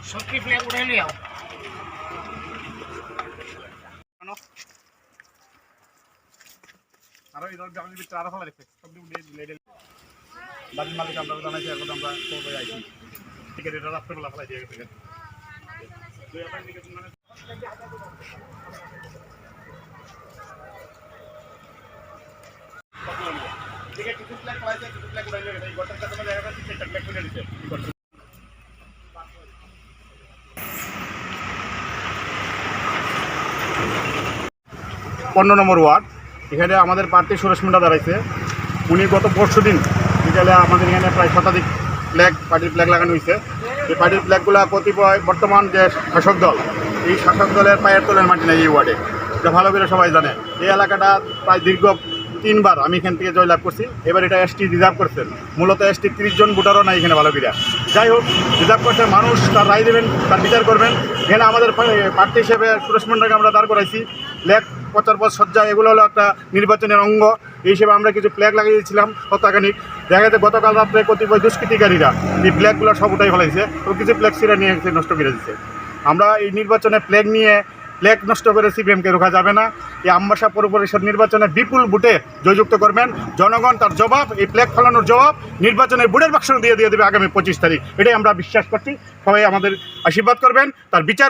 सबकी फ्लैग उड़ा ले आओ আরো ইধর জানি ভিতরে আরো ফলা রেখে সব দিয়ে দিলে বাড়ির মালিক আমরা জানাইছি এখন আমরা করবে আইছি ঠিক আছে এটা রাস্তা বলা ফলাই দিয়ে গেছে দুই আপনার দিকে মানে ঠিক আছে কিছু ফ্ল্যাগ ফলাইছে কিছু ফ্ল্যাগ উড়াই গেছে এই গটার কাছে জায়গাটা ঠিক একটা ফ্ল্যাগ উড়াই দিছে 15 নম্বর ওয়ার্ড এখানে আমাদের প্রার্থী সুরেশ মুন্ডা দাঁড়াইছে উনি গত পরশু দিন বিকালে আমাদের এখানে প্রায় শতাধিক ফ্ল্যাগ পার্টির ফ্ল্যাগ লাগানো হয়েছে এই পার্টির ফ্ল্যাগগুলো কতিপয় বর্তমান যে শাসক দল এই শাসক দলের পায়ের তলের মাটি নেই এই ওয়ার্ডে এটা ভালো করে সবাই জানে এই এলাকাটা প্রায় দীর্ঘ 3 বার আমি এখান থেকে জয়লাভ করছি এবার এটা এসটি রিজার্ভ করছেন মূলত এসটি 30 জন ভোটারও নাই এখানে ভালো করে যাই হোক রিজার্ভ করছে মানুষ তার রায় দেবেন তার বিচার করবেন এখানে আমাদের প্রার্থী হিসেবে সুরেশ মুন্ডাকে আমরা দাঁড় করাইছি ফ্ল্যাগ প্রচার সজ্জা এগুলো হলো একটা নির্বাচনের অঙ্গ এই হিসেবে আমরা কিছু ফ্ল্যাগ লাগিয়েছিলাম শতাকানিক দেখা যাচ্ছে গতকাল রাত্রে কতিপয় দুষ্কৃতিকারীরা এই ফ্ল্যাগগুলো সব উঠাই ফেলাইছে ও কিছু ফ্ল্যাগ ছিঁড়ে নিয়ে গেছে নষ্ট করে দিচ্ছে আমরা এই নির্বাচনে ফ্ল্যাগ নিয়ে ফ্ল্যাগ নষ্ট করে সিপিএমকে রোকা যাবে না এই আম্বাসা পৌর পরিষদ নির্বাচনে বিপুল ভোটে জয়যুক্ত করবেন জনগণ তার জবাব এই ফ্ল্যাগ ফেলানোর জবাব নির্বাচনের ভোটের বাক্স দিয়ে দেবে আগামী 25 তারিখ এটাই আমরা বিশ্বাস করছি সবাই আমাদের আশীর্বাদ করবেন তার বিচার